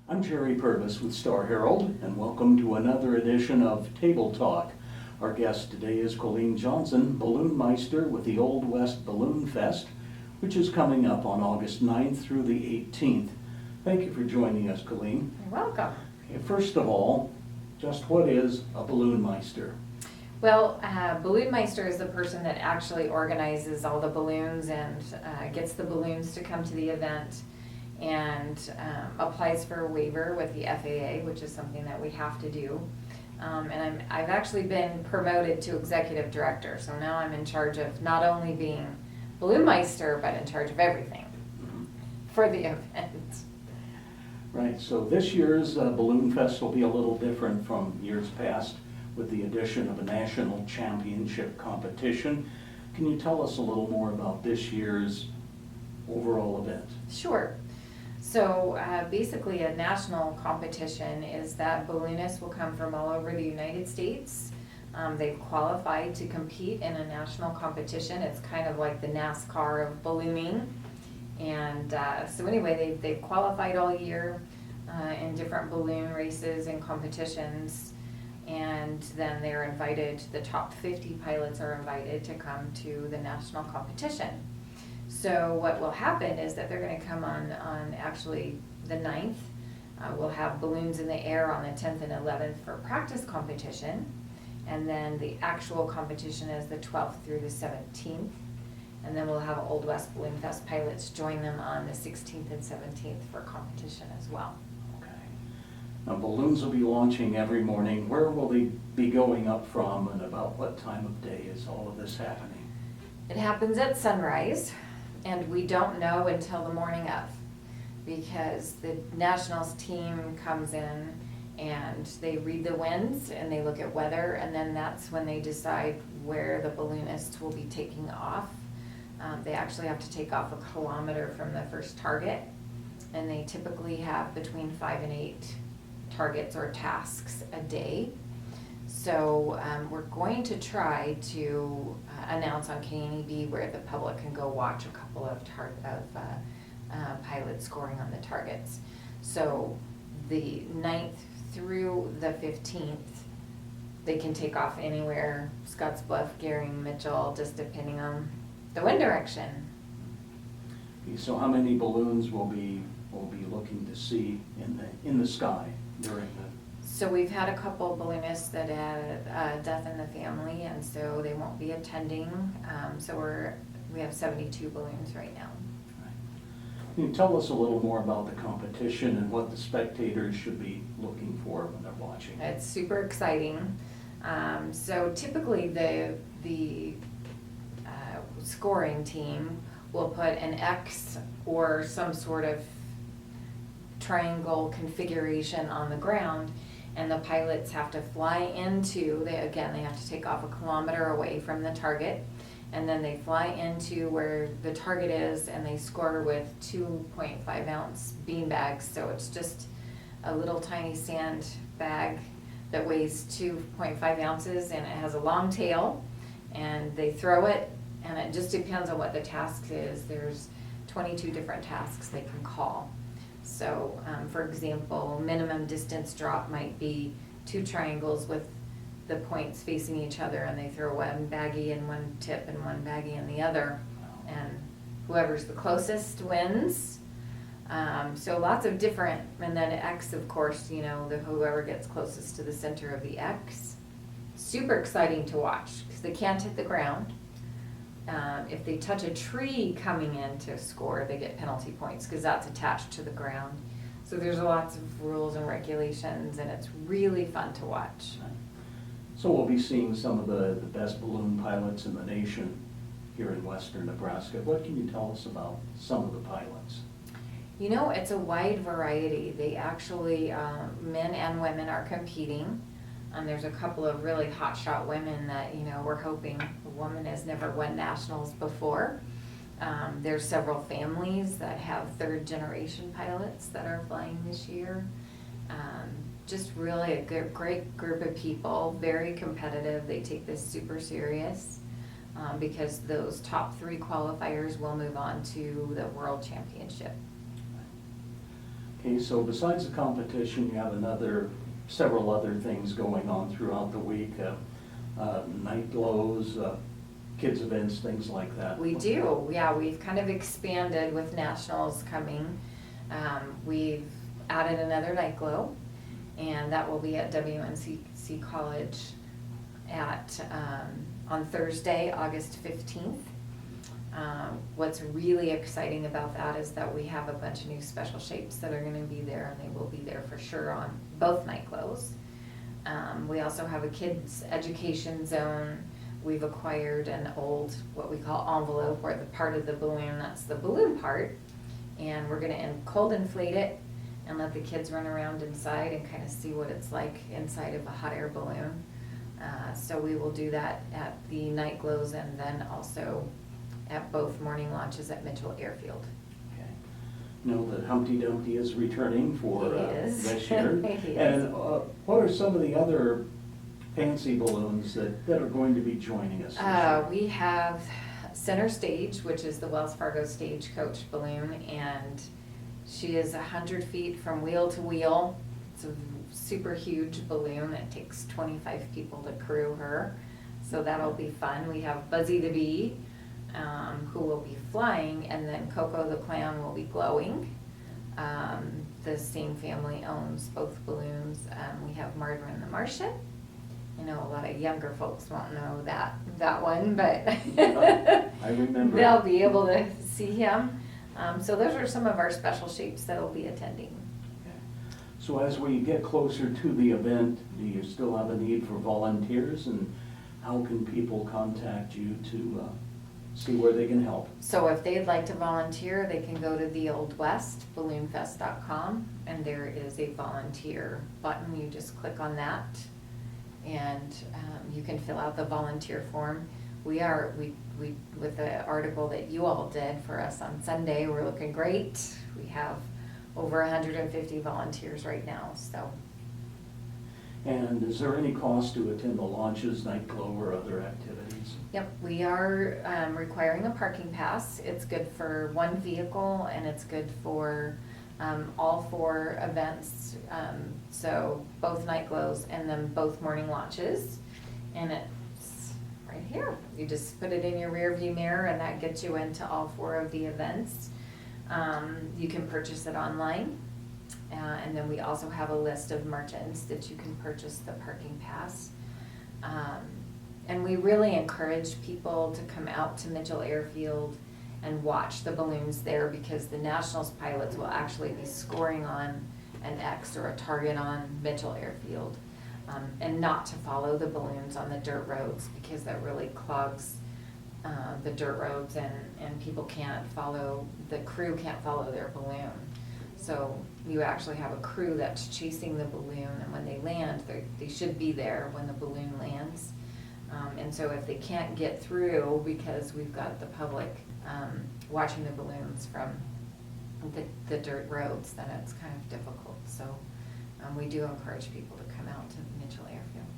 I'm Jerry Purvis with Star Herald, and welcome to another edition of Table Talk. Our guest today is Colleen Johnson, Balloon Meister with the Old West Balloon Fest, which is coming up on August 9th through the 18th. Thank you for joining us, Colleen. You're welcome. Okay, first of all, just what is a Balloon Meister? Well, Balloon Meister is the person that actually organizes all the balloons and gets the balloons to come to the event and applies for a waiver with the FAA, which is something that we have to do. And I've actually been promoted to executive director, so now I'm in charge of not only being Balloon Meister, but in charge of everything for the event. Right, so this year's Balloon Fest will be a little different from years past with the addition of a national championship competition. Can you tell us a little more about this year's overall event? Sure. So basically a national competition is that balloonists will come from all over the United States. They've qualified to compete in a national competition. It's kind of like the NASCAR of ballooning. And so anyway, they've qualified all year in different balloon races and competitions. And then they're invited, the top 50 pilots are invited to come to the national competition. So what will happen is that they're going to come on actually the 9th. We'll have balloons in the air on the 10th and 11th for practice competition. And then the actual competition is the 12th through the 17th. And then we'll have Old West Balloon Fest pilots join them on the 16th and 17th for competition as well. Okay. Now balloons will be launching every morning. Where will they be going up from and about what time of day is all of this happening? It happens at sunrise, and we don't know until the morning of, because the Nationals team comes in and they read the winds and they look at weather, and then that's when they decide where the balloonists will be taking off. They actually have to take off a kilometer from the first target, and they typically have between 5 and 8 targets or tasks a day. So we're going to try to announce on KNEB where the public can go watch a couple of pilots scoring on the targets. So the 9th through the 15th, they can take off anywhere, Scottsbluff, Gering, Mitchell, just depending on the wind direction. Okay, so how many balloons will be looking to see in the sky during the? So we've had a couple balloonists that had a death in the family, and so they won't be attending. So we have 72 balloons right now. Can you tell us a little more about the competition and what the spectators should be looking for when they're watching? It's super exciting. So typically the scoring team will put an X or some sort of triangle configuration on the ground, and the pilots have to fly into, they have to take off a kilometer away from the target, and then they fly into where the target is, and they score with 2.5 ounce bean bags. So it's just a little tiny sand bag that weighs 2.5 ounces, and it has a long tail, and they throw it, and it just depends on what the task is. There's 22 different tasks they can call. So for example, minimum distance drop might be 2 triangles with the points facing each other, and they throw one baggie in one tip and one baggie in the other, and whoever's the closest wins. So lots of different, and then X, of course, whoever gets closest to the center of the X. Super exciting to watch because they can't hit the ground. If they touch a tree coming in to score, they get penalty points because that's attached to the ground. So there's lots of rules and regulations, and it's really fun to watch. So we'll be seeing some of the best balloon pilots in the nation here in western Nebraska. What can you tell us about some of the pilots? It's a wide variety. They actually, men and women are competing. There's a couple of really hotshot women that, we're hoping. A woman has never won nationals before. There's several families that have 3rd generation pilots that are flying this year. Just really a great group of people, very competitive. They take this super serious because those top 3 qualifiers will move on to the World Championship. Okay, so besides the competition, you have several other things going on throughout the week, night glows, kids events, things like that. We do, yeah, we've kind of expanded with nationals coming. We've added another night glow, and that will be at WNCC College on Thursday, August 15th. What's really exciting about that is that we have a bunch of new special shapes that are gonna be there, and they will be there for sure on both night glows. We also have a kids education zone. We've acquired an old, what we call envelope, or the part of the balloon, that's the balloon part. And we're gonna cold inflate it and let the kids run around inside and kind of see what it's like inside of a hot air balloon. So we will do that at the night glows and then also at both morning launches at Mitchell Airfield. Okay. Know that Humpty Dumpty is returning for this year. He is. And what are some of the other fancy balloons that are going to be joining us this year? We have Center Stage, which is the Wells Fargo Stagecoach Balloon, and she is 100 feet from wheel to wheel. It's a super huge balloon. It takes 25 people to crew her, so that'll be fun. We have Buzzy the Bee, who will be flying, and then Coco the Clown will be glowing. The same family owns both balloons. We have Marvin the Martian. I know a lot of younger folks won't know that one, but I remember. They'll be able to see him. So those are some of our special shapes that will be attending. Okay. So as we get closer to the event, do you still have a need for volunteers, and how can people contact you to see where they can help? So if they'd like to volunteer, they can go to theoldwestballoonfest.com, and there is a volunteer button. You just click on that, and you can fill out the volunteer form. We with the article that you all did for us on Sunday, we're looking great. We have over 150 volunteers right now, so. And is there any cost to attend the launches, night glow, or other activities? Yep, we are requiring a parking pass. It's good for one vehicle, and it's good for all 4 events. So both night glows and then both morning launches. And it's right here. You just put it in your rear view mirror, and that gets you into all 4 of the events. You can purchase it online. And then we also have a list of merchants that you can purchase the parking pass. And we really encourage people to come out to Mitchell Airfield and watch the balloons there, because the Nationals pilots will actually be scoring on an X or a target on Mitchell Airfield, and not to follow the balloons on the dirt roads, because that really clogs the dirt roads, and people can't follow, the crew can't follow their balloon. So you actually have a crew that's chasing the balloon, and when they land, they should be there when the balloon lands. And so if they can't get through because we've got the public watching the balloons from the dirt roads, then it's kind of difficult. So we do encourage people to come out to Mitchell Airfield.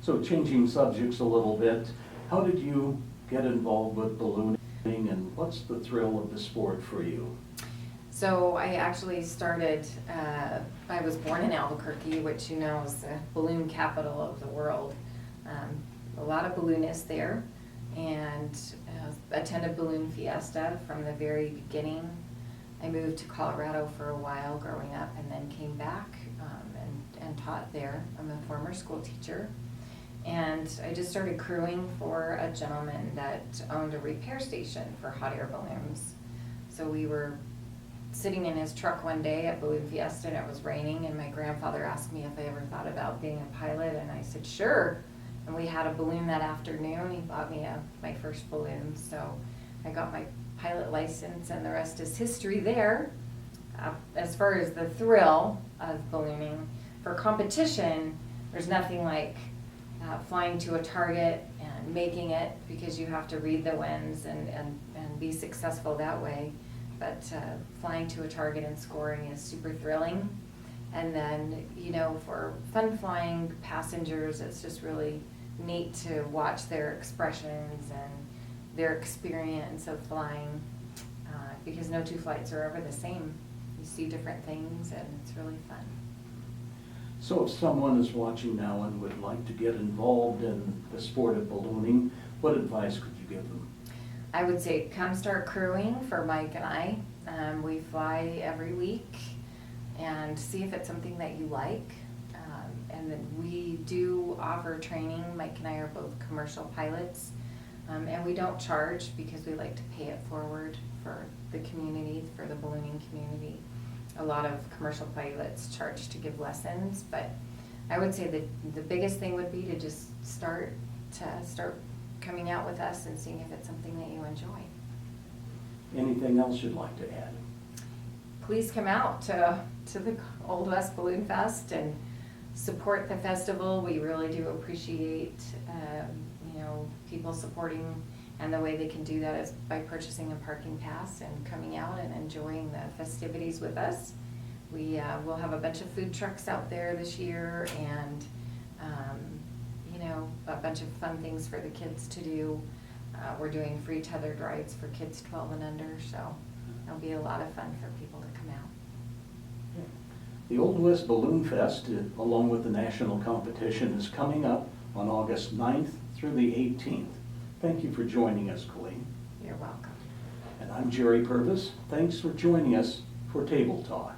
So changing subjects a little bit, how did you get involved with ballooning, and what's the thrill of the sport for you? So I actually started, I was born in Albuquerque, which you know is the balloon capital of the world. A lot of balloonists there, and attended Balloon Fiesta from the very beginning. I moved to Colorado for a while growing up, and then came back and taught there. I'm a former school teacher. And I just started crewing for a gentleman that owned a repair station for hot air balloons. So we were sitting in his truck one day at Balloon Fiesta, and it was raining, and my grandfather asked me if I ever thought about being a pilot, and I said sure. And we had a balloon that afternoon. He bought me my first balloon, so I got my pilot license, and the rest is history there. As far as the thrill of ballooning, for competition, there's nothing like flying to a target and making it, because you have to read the winds and be successful that way. But flying to a target and scoring is super thrilling. And then, you know, for fun flying passengers, it's just really neat to watch their expressions and their experience of flying, because no 2 flights are ever the same. you see different things, and it's really fun. So if someone is watching now and would like to get involved in the sport of ballooning, what advice could you give them? I would say come start crewing for Mike and I. We fly every week and see if it's something that you like. And then we do offer training. Mike and I are both commercial pilots. And we don't charge because we like to pay it forward for the community, for the ballooning community. A lot of commercial pilots charge to give lessons, but I would say that the biggest thing would be to just start coming out with us and seeing if it's something that you enjoy. Anything else you'd like to add? Please come out to the Old West Balloon Fest and support the festival. We really do appreciate people supporting, and the way they can do that is by purchasing a parking pass and coming out and enjoying the festivities with us. We will have a bunch of food trucks out there this year, and a bunch of fun things for the kids to do. We're doing free tethered rides for kids 12 and under, so it'll be a lot of fun for people to come out. The Old West Balloon Fest, along with the national competition, is coming up on August 9th through the 18th. Thank you for joining us, Colleen. You're welcome. And I'm Jerry Purvis. Thanks for joining us for Table Talk.